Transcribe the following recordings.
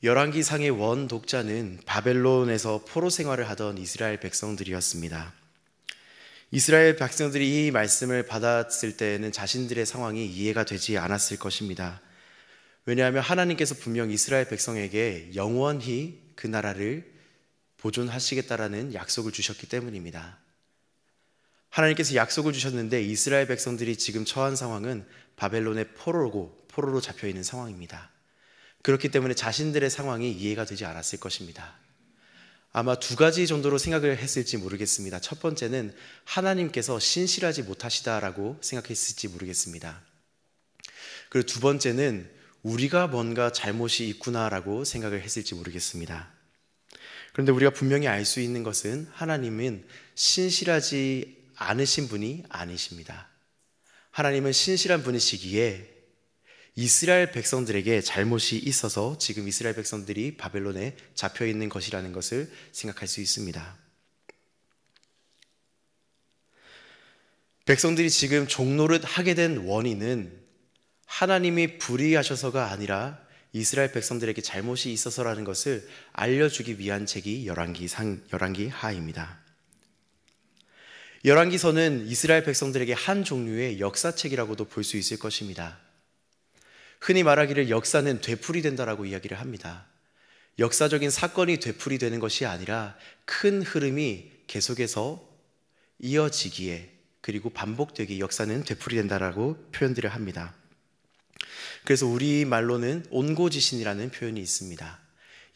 열왕기상의 원독자는 바벨론에서 포로 생활을 하던 이스라엘 백성들이었습니다. 이스라엘 백성들이 이 말씀을 받았을 때에는 자신들의 상황이 이해가 되지 않았을 것입니다. 왜냐하면 하나님께서 분명 이스라엘 백성에게 영원히 그 나라를 보존하시겠다라는 약속을 주셨기 때문입니다. 하나님께서 약속을 주셨는데 이스라엘 백성들이 지금 처한 상황은 바벨론의 포로로 잡혀있는 상황입니다. 그렇기 때문에 자신들의 상황이 이해가 되지 않았을 것입니다. 아마 두 가지 정도로 생각을 했을지 모르겠습니다. 첫 번째는 하나님께서 신실하지 못하시다라고 생각했을지 모르겠습니다. 그리고 두 번째는 우리가 뭔가 잘못이 있구나라고 생각을 했을지 모르겠습니다. 그런데 우리가 분명히 알 수 있는 것은 하나님은 신실하지 않으신 분이 아니십니다. 하나님은 신실한 분이시기에 이스라엘 백성들에게 잘못이 있어서 지금 이스라엘 백성들이 바벨론에 잡혀 있는 것이라는 것을 생각할 수 있습니다. 백성들이 지금 종노릇 하게 된 원인은 하나님이 불의하셔서가 아니라 이스라엘 백성들에게 잘못이 있어서라는 것을 알려주기 위한 책이 열왕기하입니다. 열왕기서는 이스라엘 백성들에게 한 종류의 역사책이라고도 볼 수 있을 것입니다. 흔히 말하기를 역사는 되풀이된다라고 이야기를 합니다. 역사적인 사건이 되풀이되는 것이 아니라 큰 흐름이 계속해서 이어지기에 그리고 반복되기에 역사는 되풀이된다라고 표현들을 합니다. 그래서 우리말로는 온고지신이라는 표현이 있습니다.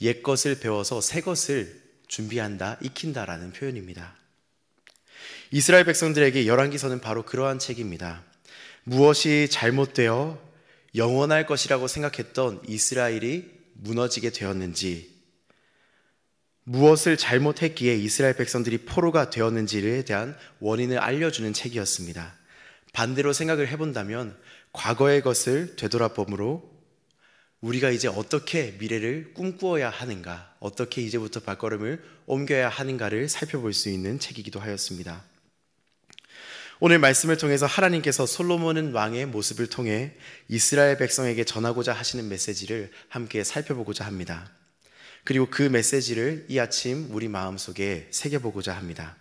옛것을 배워서 새것을 준비한다, 익힌다라는 표현입니다. 이스라엘 백성들에게 열왕기서는 바로 그러한 책입니다. 무엇이 잘못되어 영원할 것이라고 생각했던 이스라엘이 무너지게 되었는지, 무엇을 잘못했기에 이스라엘 백성들이 포로가 되었는지에 대한 원인을 알려주는 책이었습니다. 반대로 생각을 해본다면 과거의 것을 되돌아봄으로 우리가 이제 어떻게 미래를 꿈꾸어야 하는가, 어떻게 이제부터 발걸음을 옮겨야 하는가를 살펴볼 수 있는 책이기도 하였습니다. 오늘 말씀을 통해서 하나님께서 솔로몬 왕의 모습을 통해 이스라엘 백성에게 전하고자 하시는 메시지를 함께 살펴보고자 합니다. 그리고 그 메시지를 이 아침 우리 마음속에 새겨보고자 합니다.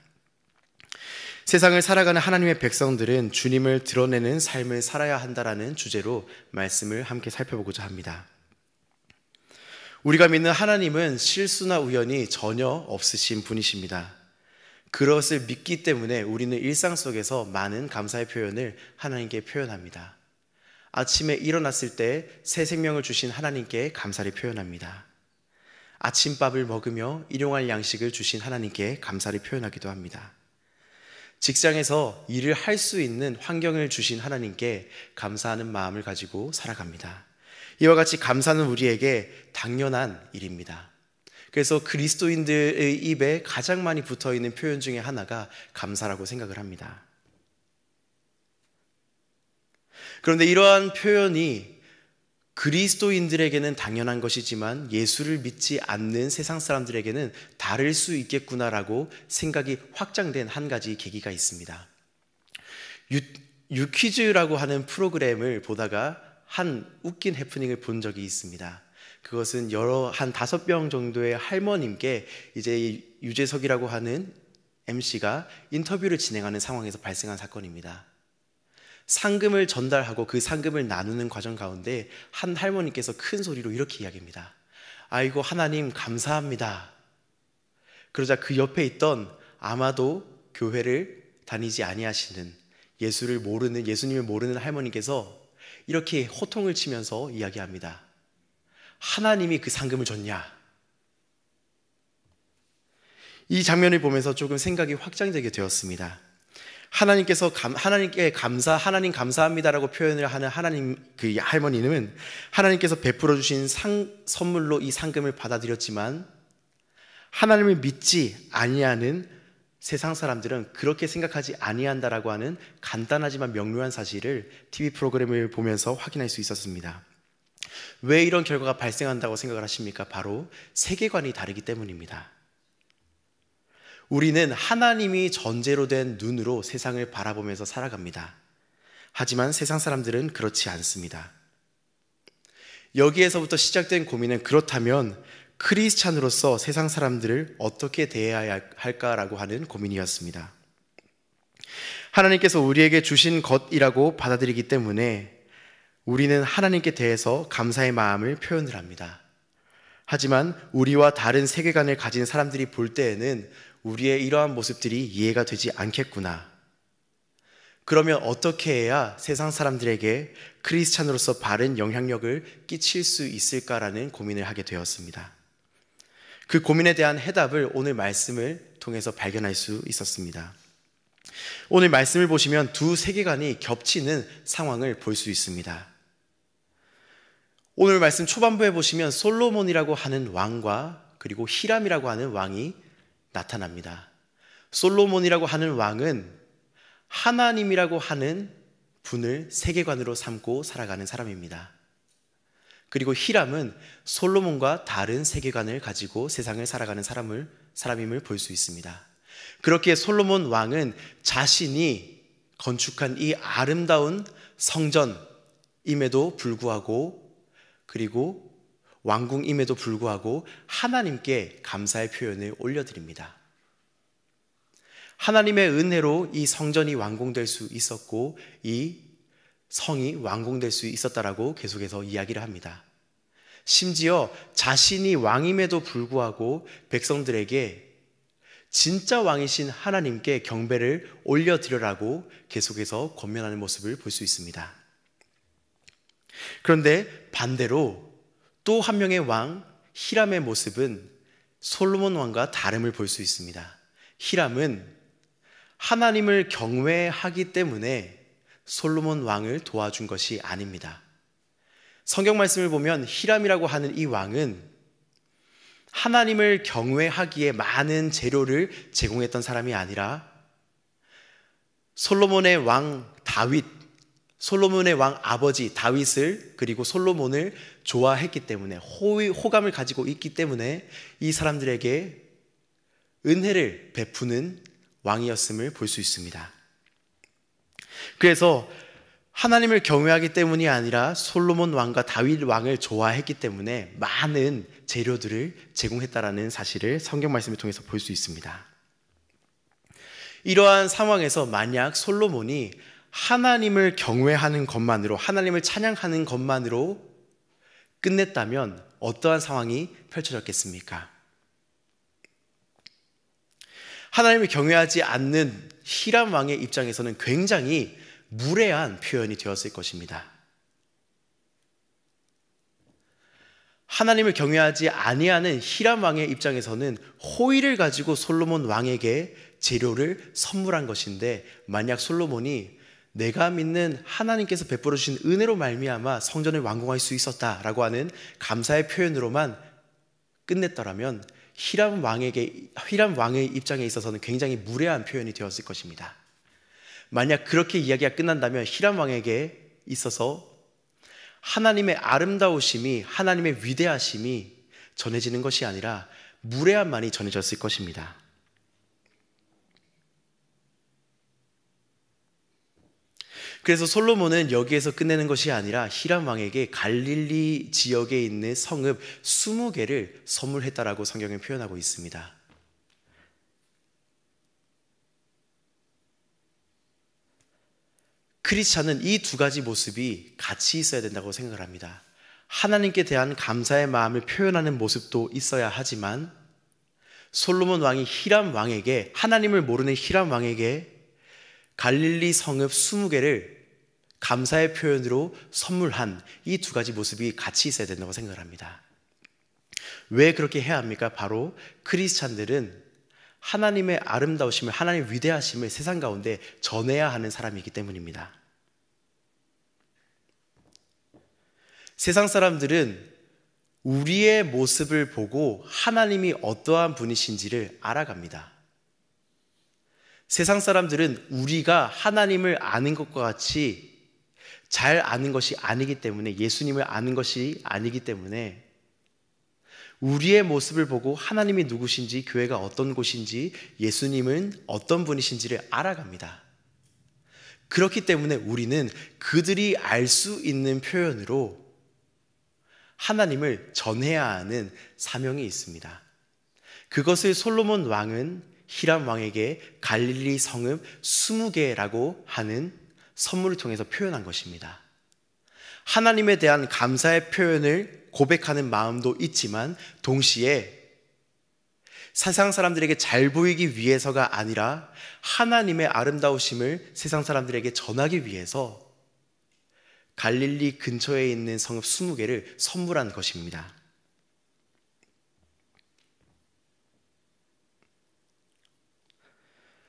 세상을 살아가는 하나님의 백성들은 주님을 드러내는 삶을 살아야 한다라는 주제로 말씀을 함께 살펴보고자 합니다. 우리가 믿는 하나님은 실수나 우연이 전혀 없으신 분이십니다. 그것을 믿기 때문에 우리는 일상 속에서 많은 감사의 표현을 하나님께 표현합니다. 아침에 일어났을 때 새 생명을 주신 하나님께 감사를 표현합니다. 아침밥을 먹으며 일용할 양식을 주신 하나님께 감사를 표현하기도 합니다. 직장에서 일을 할 수 있는 환경을 주신 하나님께 감사하는 마음을 가지고 살아갑니다. 이와 같이 감사는 우리에게 당연한 일입니다. 그래서 그리스도인들의 입에 가장 많이 붙어있는 표현 중에 하나가 감사라고 생각을 합니다. 그런데 이러한 표현이 그리스도인들에게는 당연한 것이지만 예수를 믿지 않는 세상 사람들에게는 다를 수 있겠구나라고 생각이 확장된 한 가지 계기가 있습니다. 유퀴즈라고 하는 프로그램을 보다가 한 웃긴 해프닝을 본 적이 있습니다. 그것은 한 5명 정도의 할머님께 이제 유재석이라고 하는 MC가 인터뷰를 진행하는 상황에서 발생한 사건입니다. 상금을 전달하고 그 상금을 나누는 과정 가운데 한 할머니께서 큰 소리로 이렇게 이야기합니다. 아이고 하나님 감사합니다. 그러자 그 옆에 있던 아마도 교회를 다니지 아니하시는 예수님을 모르는 할머니께서 이렇게 호통을 치면서 이야기합니다. 하나님이 그 상금을 줬냐? 이 장면을 보면서 조금 생각이 확장되게 되었습니다. 하나님께 하나님 감사합니다라고 표현을 하는 그 할머니는 하나님께서 베풀어 주신 선물로 이 상금을 받아들였지만 하나님을 믿지 아니하는 세상 사람들은 그렇게 생각하지 아니한다라고 하는 간단하지만 명료한 사실을 TV 프로그램을 보면서 확인할 수 있었습니다. 왜 이런 결과가 발생한다고 생각을 하십니까? 바로 세계관이 다르기 때문입니다. 우리는 하나님이 전제로 된 눈으로 세상을 바라보면서 살아갑니다. 하지만 세상 사람들은 그렇지 않습니다. 여기에서부터 시작된 고민은 그렇다면 크리스찬으로서 세상 사람들을 어떻게 대해야 할까라고 하는 고민이었습니다. 하나님께서 우리에게 주신 것이라고 받아들이기 때문에 우리는 하나님께 대해서 감사의 마음을 표현을 합니다. 하지만 우리와 다른 세계관을 가진 사람들이 볼 때에는 우리의 이러한 모습들이 이해가 되지 않겠구나. 그러면 어떻게 해야 세상 사람들에게 크리스찬으로서 바른 영향력을 끼칠 수 있을까라는 고민을 하게 되었습니다. 그 고민에 대한 해답을 오늘 말씀을 통해서 발견할 수 있었습니다. 오늘 말씀을 보시면 두 세계관이 겹치는 상황을 볼 수 있습니다. 오늘 말씀 초반부에 보시면 솔로몬이라고 하는 왕과 그리고 히람이라고 하는 왕이 나타납니다. 솔로몬이라고 하는 왕은 하나님이라고 하는 분을 세계관으로 삼고 살아가는 사람입니다. 그리고 히람은 솔로몬과 다른 세계관을 가지고 세상을 살아가는 사람임을 볼 수 있습니다. 그렇기에 솔로몬 왕은 자신이 건축한 이 아름다운 성전임에도 불구하고 그리고 왕궁임에도 불구하고 하나님께 감사의 표현을 올려드립니다. 하나님의 은혜로 이 성전이 완공될 수 있었고 이 성이 완공될 수 있었다라고 계속해서 이야기를 합니다. 심지어 자신이 왕임에도 불구하고 백성들에게 진짜 왕이신 하나님께 경배를 올려드려라고 계속해서 권면하는 모습을 볼 수 있습니다. 그런데 반대로 또 한 명의 왕 히람의 모습은 솔로몬 왕과 다름을 볼 수 있습니다. 히람은 하나님을 경외하기 때문에 솔로몬 왕을 도와준 것이 아닙니다. 성경 말씀을 보면 히람이라고 하는 이 왕은 하나님을 경외하기에 많은 재료를 제공했던 사람이 아니라 솔로몬의 왕 다윗, 솔로몬의 왕 아버지 다윗을 그리고 솔로몬을 좋아했기 때문에 호감을 가지고 있기 때문에 이 사람들에게 은혜를 베푸는 왕이었음을 볼 수 있습니다. 그래서 하나님을 경외하기 때문이 아니라 솔로몬 왕과 다윗 왕을 좋아했기 때문에 많은 재료들을 제공했다라는 사실을 성경 말씀을 통해서 볼 수 있습니다. 이러한 상황에서 만약 솔로몬이 하나님을 경외하는 것만으로 하나님을 찬양하는 것만으로 끝냈다면 어떠한 상황이 펼쳐졌겠습니까? 하나님을 경외하지 않는 히람 왕의 입장에서는 굉장히 무례한 표현이 되었을 것입니다. 하나님을 경외하지 아니하는 히람 왕의 입장에서는 호의를 가지고 솔로몬 왕에게 재료를 선물한 것인데 만약 솔로몬이 내가 믿는 하나님께서 베풀어 주신 은혜로 말미암아 성전을 완공할 수 있었다라고 하는 감사의 표현으로만 끝냈더라면 히람 왕의 입장에 있어서는 굉장히 무례한 표현이 되었을 것입니다. 만약 그렇게 이야기가 끝난다면 히람 왕에게 있어서 하나님의 아름다우심이 하나님의 위대하심이 전해지는 것이 아니라 무례함만이 전해졌을 것입니다. 그래서 솔로몬은 여기에서 끝내는 것이 아니라 히람 왕에게 갈릴리 지역에 있는 성읍 20개를 선물했다라고 성경에 표현하고 있습니다. 크리스찬은 이 두 가지 모습이 같이 있어야 된다고 생각을 합니다. 하나님께 대한 감사의 마음을 표현하는 모습도 있어야 하지만 솔로몬 왕이 히람 왕에게 하나님을 모르는 히람 왕에게 갈릴리 성읍 20개를 감사의 표현으로 선물한 이 두 가지 모습이 같이 있어야 된다고 생각을 합니다. 왜 그렇게 해야 합니까? 바로 크리스찬들은 하나님의 아름다우심을 하나님의 위대하심을 세상 가운데 전해야 하는 사람이기 때문입니다. 세상 사람들은 우리의 모습을 보고 하나님이 어떠한 분이신지를 알아갑니다. 세상 사람들은 우리가 하나님을 아는 것과 같이 잘 아는 것이 아니기 때문에 예수님을 아는 것이 아니기 때문에 우리의 모습을 보고 하나님이 누구신지 교회가 어떤 곳인지 예수님은 어떤 분이신지를 알아갑니다. 그렇기 때문에 우리는 그들이 알 수 있는 표현으로 하나님을 전해야 하는 사명이 있습니다. 그것을 솔로몬 왕은 히람 왕에게 갈릴리 성읍 20개라고 하는 선물을 통해서 표현한 것입니다. 하나님에 대한 감사의 표현을 고백하는 마음도 있지만 동시에 세상 사람들에게 잘 보이기 위해서가 아니라 하나님의 아름다우심을 세상 사람들에게 전하기 위해서 갈릴리 근처에 있는 성읍 20개를 선물한 것입니다.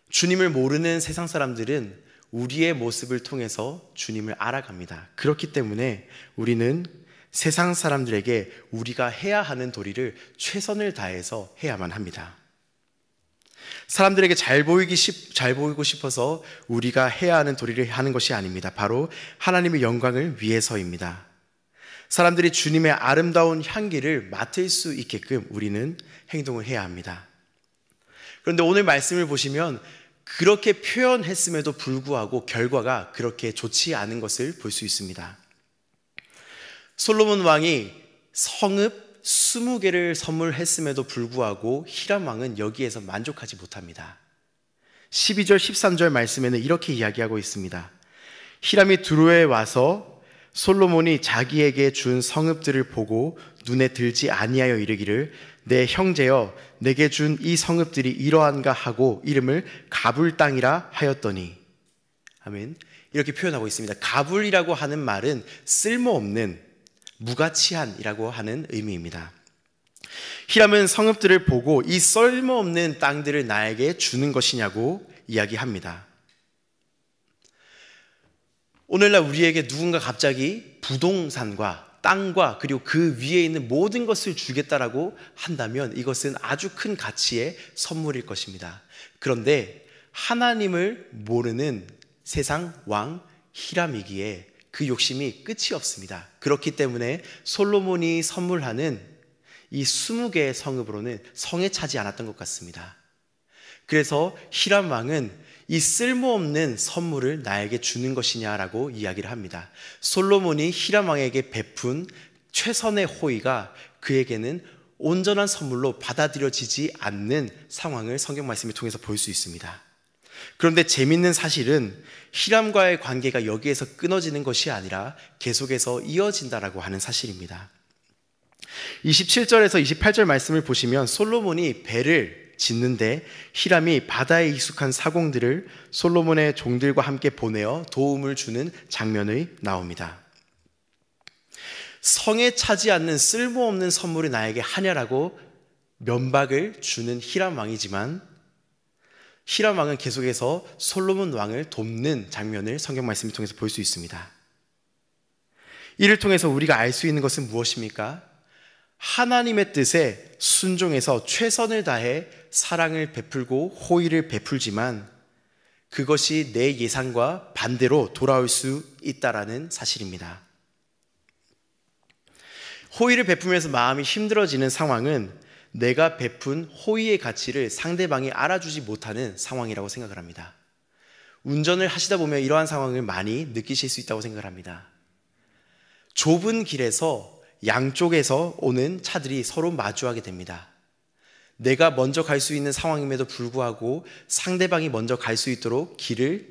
주님을 모르는 세상 사람들은 우리의 모습을 통해서 주님을 알아갑니다. 그렇기 때문에 우리는 세상 사람들에게 우리가 해야 하는 도리를 최선을 다해서 해야만 합니다. 사람들에게 잘 보이고 싶어서 우리가 해야 하는 도리를 하는 것이 아닙니다. 바로 하나님의 영광을 위해서입니다. 사람들이 주님의 아름다운 향기를 맡을 수 있게끔 우리는 행동을 해야 합니다. 그런데 오늘 말씀을 보시면 그렇게 표현했음에도 불구하고 결과가 그렇게 좋지 않은 것을 볼 수 있습니다. 솔로몬 왕이 성읍 20개를 선물했음에도 불구하고 히람 왕은 여기에서 만족하지 못합니다. 12절 13절 말씀에는 이렇게 이야기하고 있습니다. 히람이 두로에 와서 솔로몬이 자기에게 준 성읍들을 보고 눈에 들지 아니하여 이르기를 내 형제여 내게 준 이 성읍들이 이러한가 하고 이름을 가불 땅이라 하였더니 아멘. 이렇게 표현하고 있습니다. 가불이라고 하는 말은 쓸모없는 무가치한이라고 하는 의미입니다. 히람은 성읍들을 보고 이 쓸모없는 땅들을 나에게 주는 것이냐고 이야기합니다. 오늘날 우리에게 누군가 갑자기 부동산과 땅과 그리고 그 위에 있는 모든 것을 주겠다라고 한다면 이것은 아주 큰 가치의 선물일 것입니다. 그런데 하나님을 모르는 세상 왕 히람이기에 그 욕심이 끝이 없습니다. 그렇기 때문에 솔로몬이 선물하는 이 20개의 성읍으로는 성에 차지 않았던 것 같습니다. 그래서 히람 왕은 이 쓸모없는 선물을 나에게 주는 것이냐라고 이야기를 합니다. 솔로몬이 히람 왕에게 베푼 최선의 호의가 그에게는 온전한 선물로 받아들여지지 않는 상황을 성경 말씀을 통해서 볼 수 있습니다. 그런데 재밌는 사실은 히람과의 관계가 여기에서 끊어지는 것이 아니라 계속해서 이어진다라고 하는 사실입니다. 27절에서 28절 말씀을 보시면 솔로몬이 배를 짓는데 히람이 바다에 익숙한 사공들을 솔로몬의 종들과 함께 보내어 도움을 주는 장면이 나옵니다. 성에 차지 않는 쓸모없는 선물을 나에게 하냐라고 면박을 주는 히람 왕이지만 히람 왕은 계속해서 솔로몬 왕을 돕는 장면을 성경 말씀을 통해서 볼 수 있습니다. 이를 통해서 우리가 알 수 있는 것은 무엇입니까? 하나님의 뜻에 순종해서 최선을 다해 사랑을 베풀고 호의를 베풀지만 그것이 내 예상과 반대로 돌아올 수 있다라는 사실입니다. 호의를 베풀면서 마음이 힘들어지는 상황은 내가 베푼 호의의 가치를 상대방이 알아주지 못하는 상황이라고 생각을 합니다. 운전을 하시다 보면 이러한 상황을 많이 느끼실 수 있다고 생각을 합니다. 좁은 길에서 양쪽에서 오는 차들이 서로 마주하게 됩니다. 내가 먼저 갈 수 있는 상황임에도 불구하고 상대방이 먼저 갈 수 있도록 길을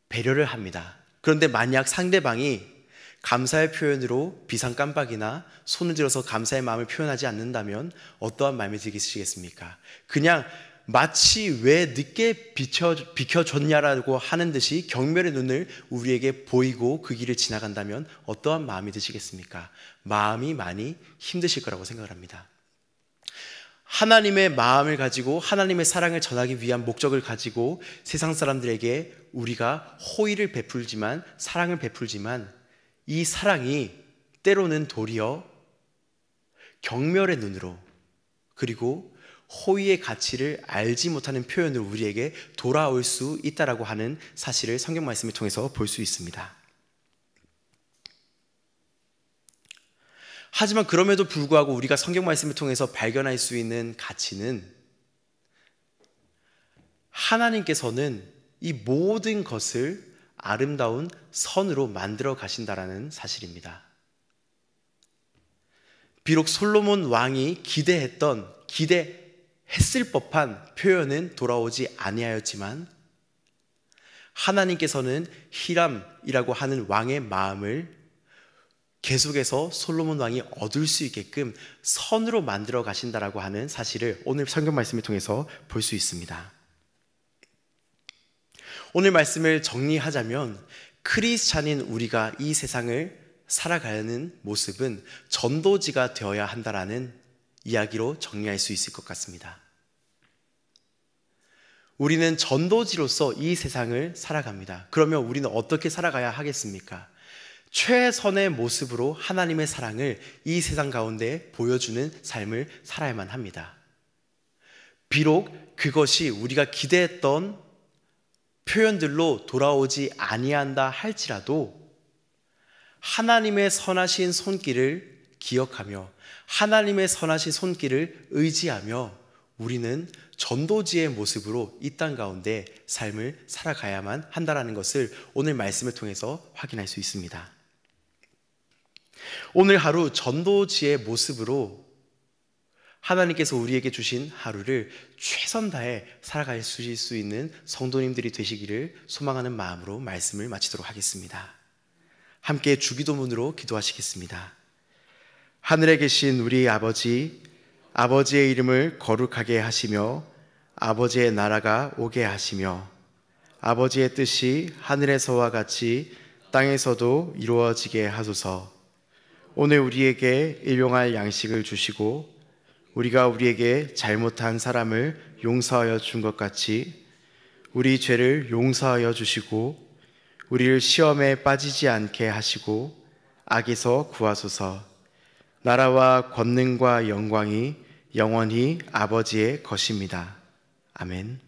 배려를 합니다. 그런데 만약 상대방이 감사의 표현으로 비상깜빡이나 손을 들어서 감사의 마음을 표현하지 않는다면 어떠한 마음이 드시겠습니까? 그냥 마치 왜 늦게 비켜줬냐라고 하는 듯이 경멸의 눈을 우리에게 보이고 그 길을 지나간다면 어떠한 마음이 드시겠습니까? 마음이 많이 힘드실 거라고 생각을 합니다. 하나님의 마음을 가지고 하나님의 사랑을 전하기 위한 목적을 가지고 세상 사람들에게 우리가 호의를 베풀지만 사랑을 베풀지만 이 사랑이 때로는 도리어 경멸의 눈으로 그리고 호의의 가치를 알지 못하는 표현으로 우리에게 돌아올 수 있다라고 하는 사실을 성경 말씀을 통해서 볼 수 있습니다. 하지만 그럼에도 불구하고 우리가 성경 말씀을 통해서 발견할 수 있는 가치는 하나님께서는 이 모든 것을 아름다운 선으로 만들어 가신다라는 사실입니다. 비록 솔로몬 왕이 기대했을 법한 표현은 돌아오지 아니하였지만 하나님께서는 히람이라고 하는 왕의 마음을 계속해서 솔로몬 왕이 얻을 수 있게끔 선으로 만들어 가신다라고 하는 사실을 오늘 성경 말씀을 통해서 볼 수 있습니다. 오늘 말씀을 정리하자면 크리스찬인 우리가 이 세상을 살아가는 모습은 전도지가 되어야 한다라는 이야기로 정리할 수 있을 것 같습니다. 우리는 전도지로서 이 세상을 살아갑니다. 그러면 우리는 어떻게 살아가야 하겠습니까? 최선의 모습으로 하나님의 사랑을 이 세상 가운데 보여주는 삶을 살아야만 합니다. 비록 그것이 우리가 기대했던 표현들로 돌아오지 아니한다 할지라도 하나님의 선하신 손길을 기억하며 하나님의 선하신 손길을 의지하며 우리는 전도지의 모습으로 이 땅 가운데 삶을 살아가야만 한다는 것을 오늘 말씀을 통해서 확인할 수 있습니다. 오늘 하루 전도지의 모습으로 하나님께서 우리에게 주신 하루를 최선 다해 살아갈 수 있는 성도님들이 되시기를 소망하는 마음으로 말씀을 마치도록 하겠습니다. 함께 주기도문으로 기도하시겠습니다. 하늘에 계신 우리 아버지, 아버지의 이름을 거룩하게 하시며 아버지의 나라가 오게 하시며 아버지의 뜻이 하늘에서와 같이 땅에서도 이루어지게 하소서. 오늘 우리에게 일용할 양식을 주시고 우리가 우리에게 잘못한 사람을 용서하여 준 것 같이 우리 죄를 용서하여 주시고 우리를 시험에 빠지지 않게 하시고 악에서 구하소서. 나라와 권능과 영광이 영원히 아버지의 것입니다. 아멘.